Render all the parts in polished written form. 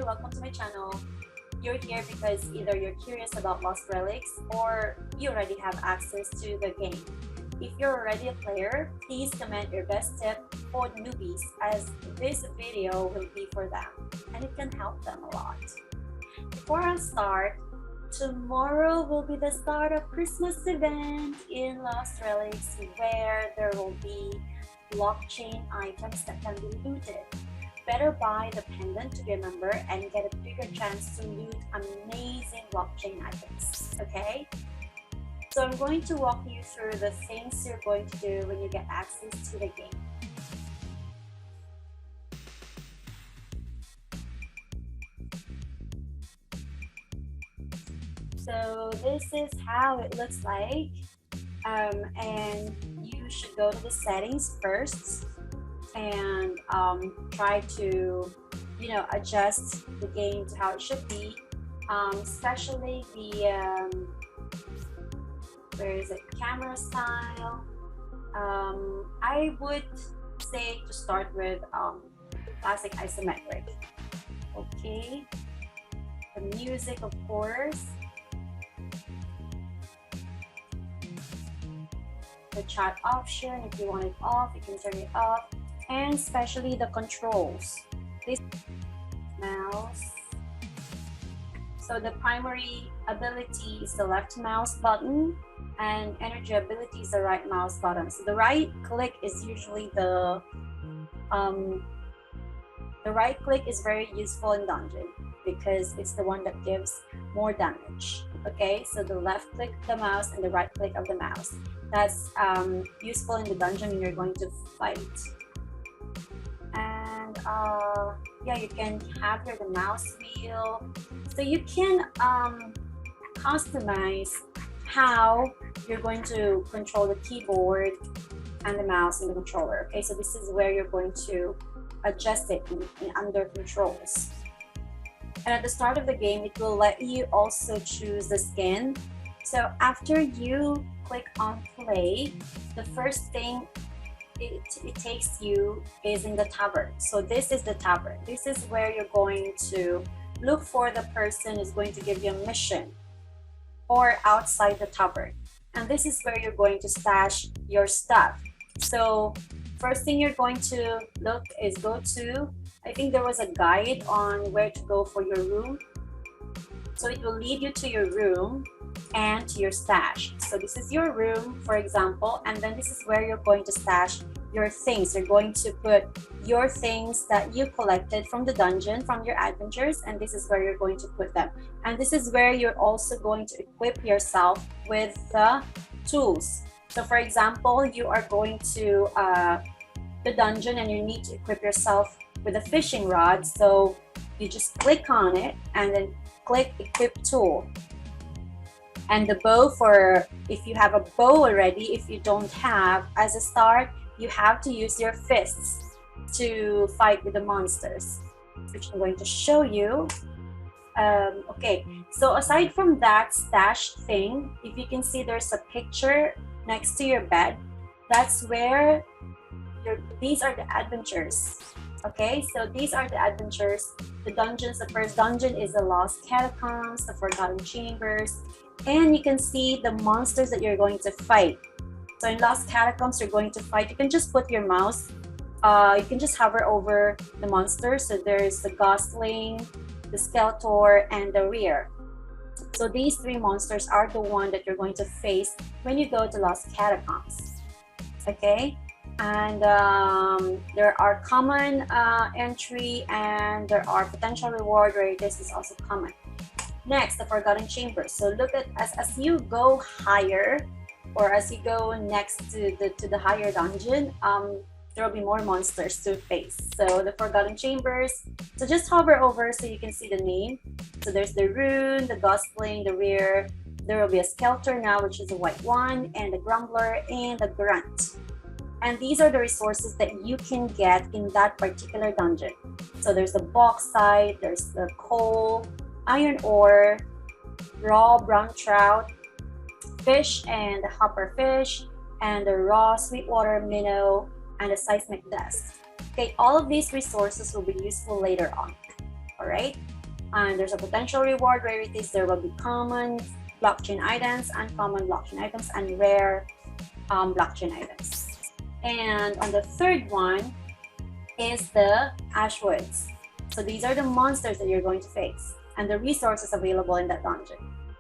welcome to my channel. You're here because either you're curious about Lost Relics or you already have access to the game. If you're already a player, please comment your best tip for newbies, as this video will be for them and it can help them a lot. Before I start, tomorrow will be the start of Christmas event in Lost Relics, where there will be blockchain items that can be looted. Better buy the pendant to be a member and get a bigger chance to loot amazing blockchain items, okay? So I'm going to walk you through the things you're going to do when you get access to the game. So this is how it looks like, and you should go to the settings first and try to adjust the game to how it should be, especially the where is it, camera style. I would say to start with classic isometric. Okay, the music, of course, the chat option, if you want it off, you can turn it off, and especially the controls. This mouse. So the primary ability is the left mouse button, and energy ability is the right mouse button. So the right click is usually the right click is very useful in dungeon because it's the one that gives more damage. Okay, so the left click of the mouse and the right click of the mouse. That's useful in the dungeon when you're going to fight. And yeah, you can have here the mouse wheel. So you can customize how you're going to control the keyboard and the mouse and the controller. Okay, so this is where you're going to adjust it in under controls. And at the start of the game, it will let you also choose the skin. So after you click on play, the first thing it takes you is in the tavern. So this is the tavern. This is where you're going to look for the person who's going to give you a mission, or outside the tavern. And this is where you're going to stash your stuff. So first thing you're going to look is go to, I think there was a guide on where to go for your room. So it will lead you to your room and to your stash. So this is your room, for example, and then this is where you're going to stash your things. You're going to put your things that you collected from the dungeon, from your adventures, and this is where you're going to put them. And this is where you're also going to equip yourself with the tools. So for example, you are going to the dungeon and you need to equip yourself with a fishing rod. So you just click on it and then click equip tool. And the bow, for if you have a bow already. If you don't have, as a start, you have to use your fists to fight with the monsters, which I'm going to show you. Okay, so aside from that stash thing, if you can see, there's a picture next to your bed. That's where these are the adventures. Okay, so these are the adventures, the dungeons. The first dungeon is the Lost Catacombs, the Forgotten Chambers, and you can see the monsters that you're going to fight. So in Lost Catacombs, you're going to fight. You can just put your mouse, you can just hover over the monsters. So there's the Gosling, the Skeletor, and the Rear. So these three monsters are the one that you're going to face when you go to Lost Catacombs. Okay, and there are common entry, and there are potential reward where this is also common. Next, the Forgotten Chambers. So look at as you go higher, or as you go next to the higher dungeon, there will be more monsters to face. So the Forgotten Chambers, so just hover over so you can see the name. So there's the Rune, the Gosling, the Rear. There will be a Skeletor now, which is a white one, and the Grumbler, and the Grunt. And these are the resources that you can get in that particular dungeon. So there's the bauxite, there's the coal, iron ore, raw brown trout, fish and the hopper fish, and the raw sweetwater minnow, and the seismic dust. Okay, all of these resources will be useful later on. All right, And there's a potential reward rarities. There will be common blockchain items, uncommon blockchain items, and rare blockchain items. And on the third one is the Ashwoods. So these are the monsters that you're going to face and the resources available in that dungeon.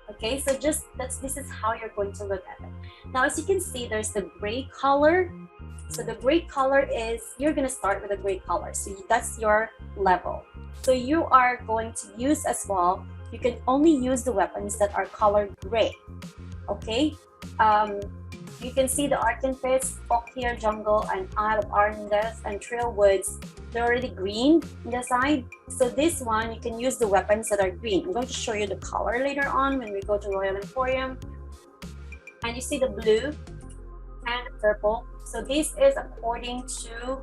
Okay, so this is how you're going to look at it. Now, as you can see, there's the gray color. So the gray color is, you're going to start with a gray color. So that's your level. So you are going to use as well, you can only use the weapons that are color gray. Okay, you can see the Arcane Pits, Folk here, Jungle, and Isle of Arndeth, and Trail Woods. They're already green on the side. So this one, you can use the weapons that are green. I'm going to show you the color later on when we go to Royal Emporium. And you see the blue and the purple. So this is according to,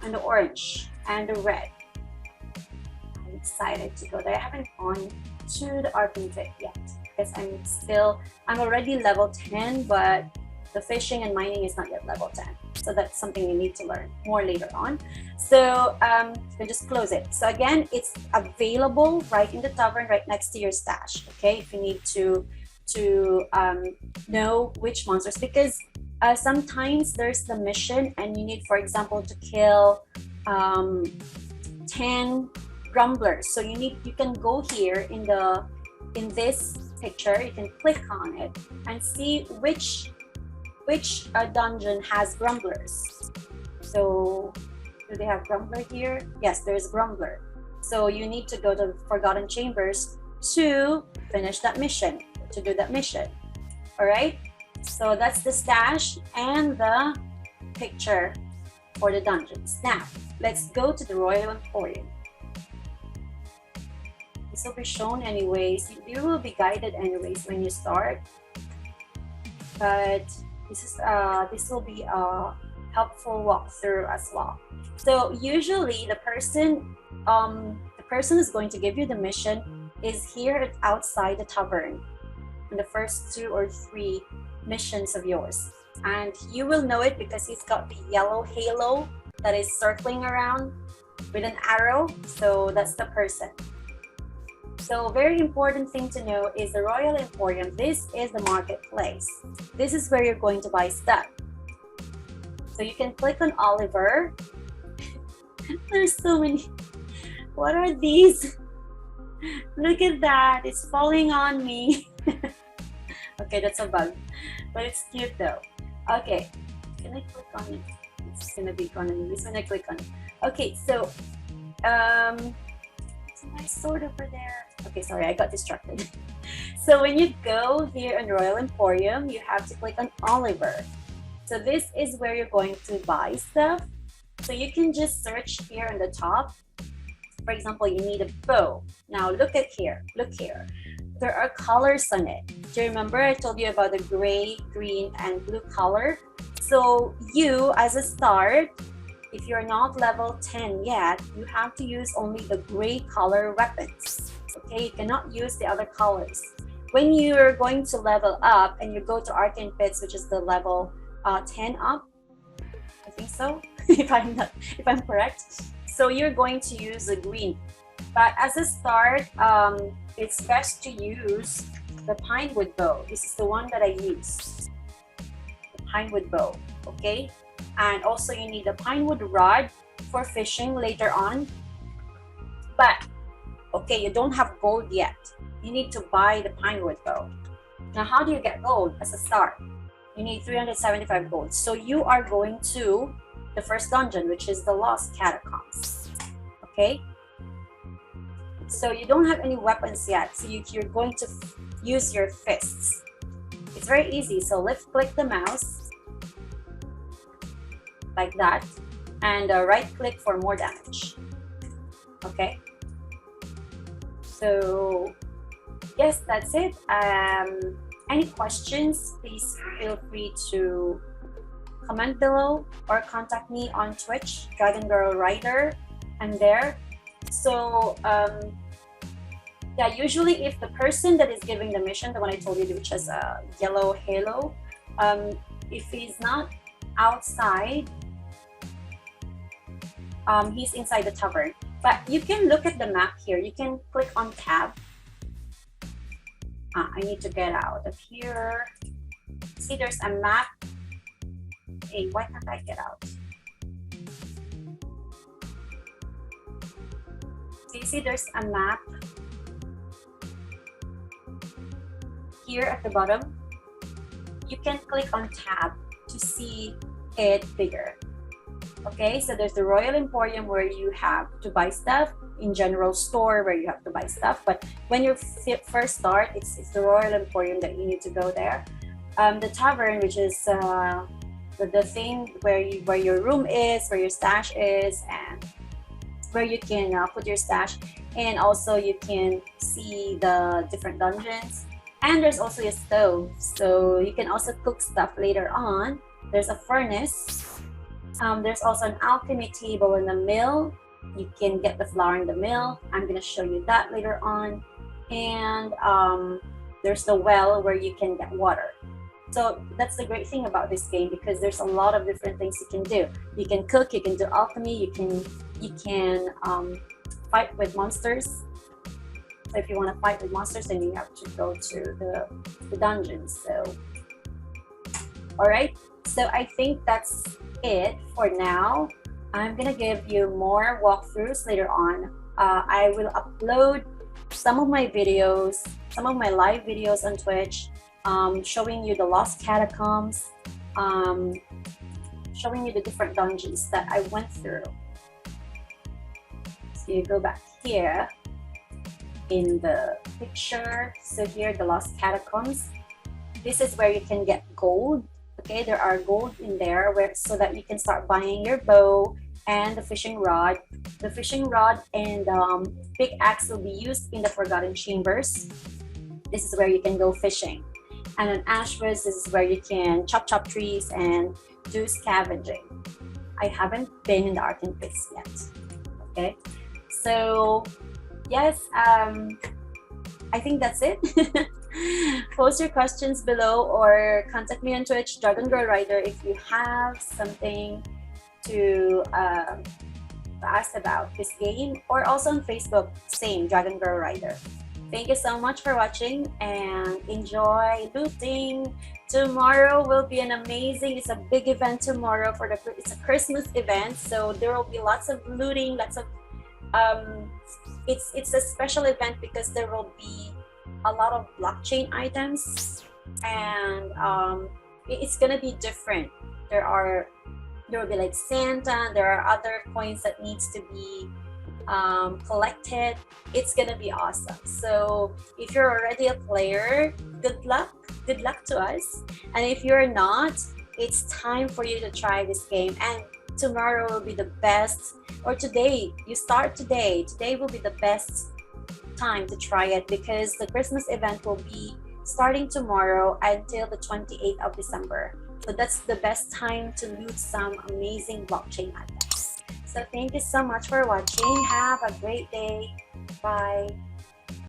and the orange and the red. I'm excited to go there. I haven't gone to the Arcane Pit yet because I'm already level 10, but the fishing and mining is not yet level 10. So that's something you need to learn more later on. So you can just close it. So again, it's available right in the tavern, right next to your stash. Okay, if you need to know which monsters, because sometimes there's the mission and you need, for example, to kill 10 grumblers. So you can go here in this picture, you can click on it and see which dungeon has grumblers. So do they have grumbler here? Yes, there's grumbler. So you need to go to Forgotten Chambers to finish that mission, to do that mission. All right, so that's the stash and the picture for the dungeons. Now let's go to the Royal Emporium. This will be shown anyways. You will be guided anyways when you start, but this will be a helpful walkthrough as well. So usually the person who's going to give you the mission is here outside the tavern in the first 2 or 3 missions of yours, and you will know it because he's got the yellow halo that is circling around with an arrow. So that's the person. So very important thing to know is the Royal Emporium. This is the marketplace. This is where you're going to buy stuff. So you can click on Oliver. There's so many. What are these? Look at that. It's falling on me. Okay, that's a bug. But it's cute though. Okay. Can I click on it? It's gonna be gone anyways when I click on it. Okay, so it's a nice sword over there. Okay, sorry, I got distracted. So when you go here in Royal Emporium, you have to click on Oliver. So this is where you're going to buy stuff. So you can just search here on the top. For example, you need a bow. Now look here. There are colors on it. Do you remember I told you about the gray, green, and blue color? So you, as a start, if you're not level 10 yet, you have to use only the gray color weapons. Okay, you cannot use the other colors. When you're going to level up and you go to Arcane Pits, which is the level 10 up, I think so, if I'm correct. So you're going to use the green. But as a start, it's best to use the pinewood bow. This is the one that I use. The pinewood bow, okay? And also you need a pinewood rod for fishing later on. But, okay, you don't have gold yet. You need to buy the pinewood bow. Now, how do you get gold as a start? You need 375 gold. So you are going to the first dungeon, which is the Lost Catacombs, okay? So you don't have any weapons yet, so you're going to use your fists. It's very easy. So left click the mouse like that, and right click for more damage. Okay. So yes, that's it. Any questions? Please feel free to comment below or contact me on Twitch, Dragon Girl Rider. I'm there. So yeah, usually if the person that is giving the mission, the one I told you, which has a yellow halo, if he's not outside, he's inside the tavern. But you can look at the map here. You can click on tab. I need to get out of here. See, there's a map. Hey, why can't I get out? So you see there's a map here at the bottom. You can click on tab to see it bigger. Okay, so there's the Royal Emporium where you have to buy stuff, in general store where you have to buy stuff, but when you first start, it's the Royal Emporium that you need to go there. The tavern, which is the thing where your room is, where your stash is, and where you can put your stash, and also you can see the different dungeons. And there's also a stove, so you can also cook stuff later on. There's a furnace. There's also an alchemy table in the mill. You can get the flour in the mill. I'm going to show you that later on. And there's the well where you can get water. So that's the great thing about this game, because there's a lot of different things you can do. You can cook, you can do alchemy, you can fight with monsters. So if you want to fight with monsters, then you have to go to the dungeons. So, all right. So I think that's it for now. I'm gonna give you more walkthroughs later on. I will upload some of my videos, some of my live videos on Twitch, showing you the Lost Catacombs, showing you the different dungeons that I went through. So you go back here in the picture. So here, the Lost Catacombs. This is where you can get gold. Okay, there are gold in there so that you can start buying your bow and the fishing rod. The fishing rod and pickaxe will be used in the Forgotten Chambers. This is where you can go fishing. And on Ashwoods, this is where you can chop trees and do scavenging. I haven't been in the Arcane Pits yet. Okay, so yes, I think that's it. Post your questions below or contact me on Twitch, Dragon Girl Rider, if you have something to ask about this game, or also on Facebook, same, Dragon Girl Rider. Thank you so much for watching and enjoy looting. Tomorrow will be an amazing, it's a big event tomorrow it's a Christmas event, so there will be lots of looting, lots of it's a special event because there will be a lot of blockchain items, and it's gonna be different. There will be like Santa, there are other coins that needs to be collected. It's gonna be awesome. So if you're already a player, good luck to us, and if you're not, it's time for you to try this game. And tomorrow will be the best, or today, you start today will be the best time to try it, because the Christmas event will be starting tomorrow until the 28th of December. So that's the best time to loot some amazing blockchain items. So thank you so much for watching. Have a great day. Bye.